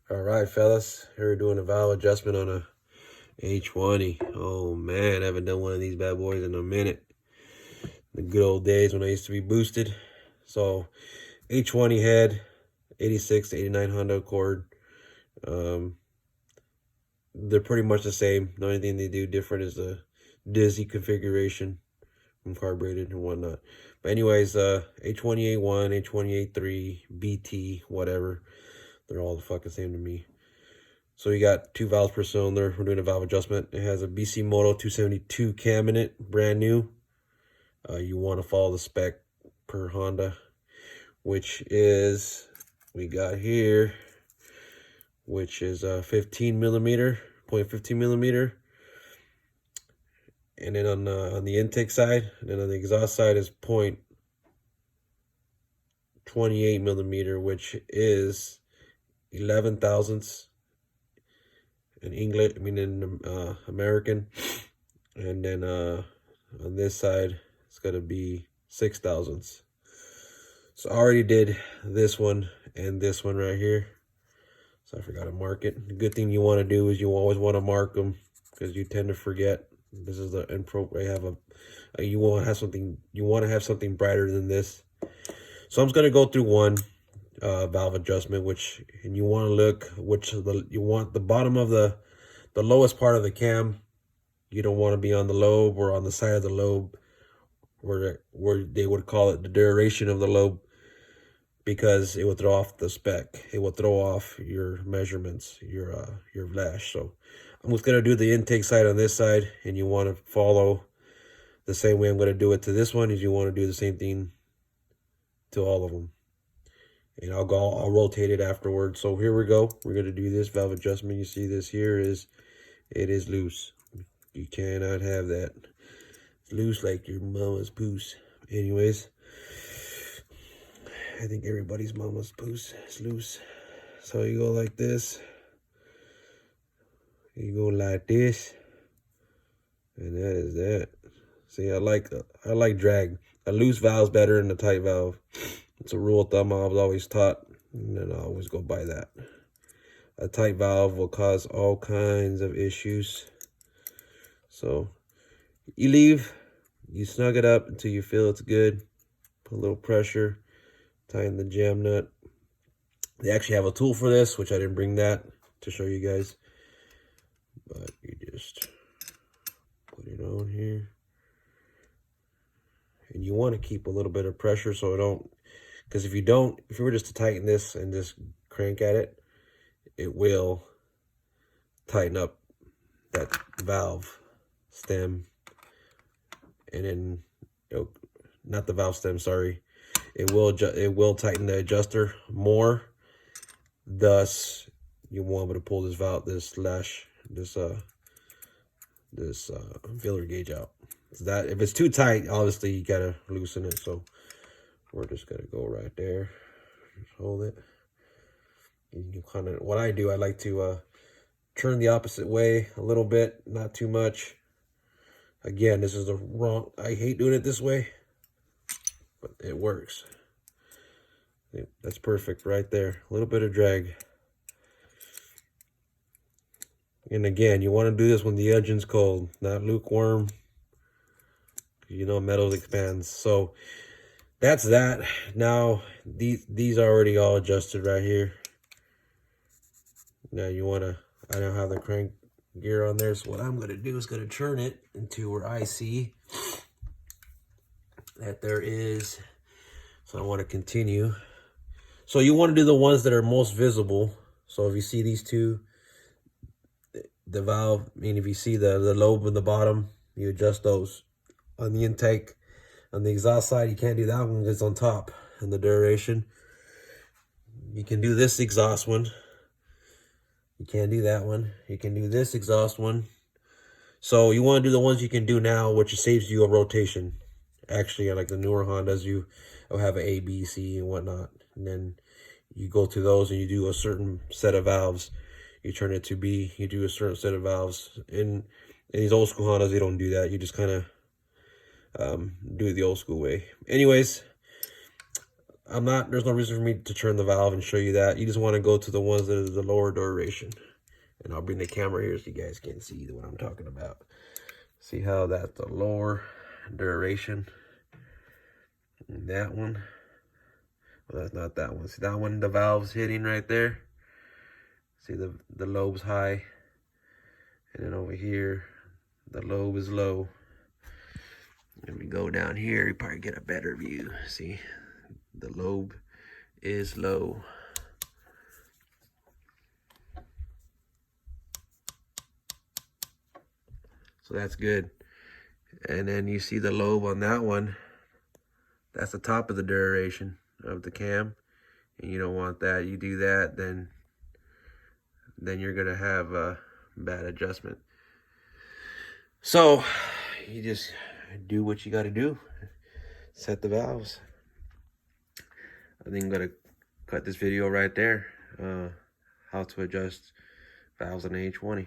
All right, fellas, here we're doing a valve adjustment on a A20. Oh man, I haven't done one of these bad boys in a minute. The good old days when I used to be boosted. So A20 head, 86 to 89 Honda Accord. They're pretty much the same. The only thing they do different is the Dizzy configuration from carbureted and whatnot. But anyways, A20A1, A20A3, BT, whatever. They're all the fucking same to me. So you got 2 valves per cylinder. We're doing a valve adjustment. It has a Bisimoto 272 cam in it, brand new. You want to follow the spec per Honda, which is, we got here, which is 15 millimeter, 0.15 millimeter. And then on the intake side, and then on the exhaust side is 0.28 millimeter, which is 11 thousandths in English, in American. And then on this side, it's going to be 6 thousandths. So I already did this one and this one right here. So I forgot to mark it. The good thing you want to do is you always want to mark them because you tend to forget. This is the intro. I have you want to have something brighter than this. So I'm just going to go through one valve adjustment, and you want to look you want the bottom of the lowest part of the cam. You don't want to be on the lobe or on the side of the lobe where they would call it the duration of the lobe, because it will throw off the spec. It will throw off your measurements, your flash. So I'm just going to do the intake side on this side, and you want to follow the same way I'm going to do it to this one. Is you want to do the same thing to all of them. And I'll rotate it afterwards. So here we go. We're going to do this valve adjustment. You see this here it is loose. You cannot have that. It's loose like your mama's poos. Anyways, I think everybody's mama's poos is loose. So you go like this. You go like this. And that is that. See, I like drag. A loose valve's better than a tight valve. It's a rule of thumb I was always taught, and then I always go by that. A tight valve will cause all kinds of issues. So you snug it up until you feel it's good. Put a little pressure, tighten the jam nut. They actually have a tool for this, which I didn't bring that to show you guys. But you just put it on here. And you want to keep a little bit of pressure so it don't, because if you were just to tighten this and just crank at it, it will tighten up that valve stem. And then, not the valve stem, sorry. It will tighten the adjuster more. Thus, you won't be able to pull this filler gauge out. So that if it's too tight, obviously you gotta loosen it. So we're just gonna go right there. Just hold it. And you kind of, what I do, I like to turn the opposite way a little bit, not too much. Again, this is the wrong. I hate doing it this way, but it works. That's perfect right there. A little bit of drag. And again, you want to do this when the engine's cold, not lukewarm. You know, metal expands. So that's that. Now these are already all adjusted right here. Now I don't have the crank gear on there, so what I'm going to do is going to turn it into where I see that there is. So I want to continue. So you want to do the ones that are most visible. So if you see these two, the valve, if you see the lobe in the bottom, you adjust those. On the intake, on the exhaust side, you can't do that one because it's on top and the duration. You can do this exhaust one. You can't do that one. You can do this exhaust one. So you want to do the ones you can do now, which saves you a rotation. Actually, like the newer Hondas, you'll have an A, B, C, and whatnot. And then you go to those and you do a certain set of valves. You turn it to B, you do a certain set of valves. In these old school Hondas, they don't do that. You just kind of do it the old school way. Anyways, there's no reason for me to turn the valve and show you that. You just want to go to the ones that are the lower duration. And I'll bring the camera here so you guys can see what I'm talking about. See how that's the lower duration. And that one, well, that's not that one. See that one, the valve's hitting right there. See the lobe's high. And then over here, the lobe is low. And we go down here, you probably get a better view. See, the lobe is low. So that's good. And then you see the lobe on that one. That's the top of the duration of the cam. And you don't want that. You do that, then you're gonna have a bad adjustment. So you just do what you gotta do. Set the valves. I think I'm gonna cut this video right there. How to adjust valves on the H20.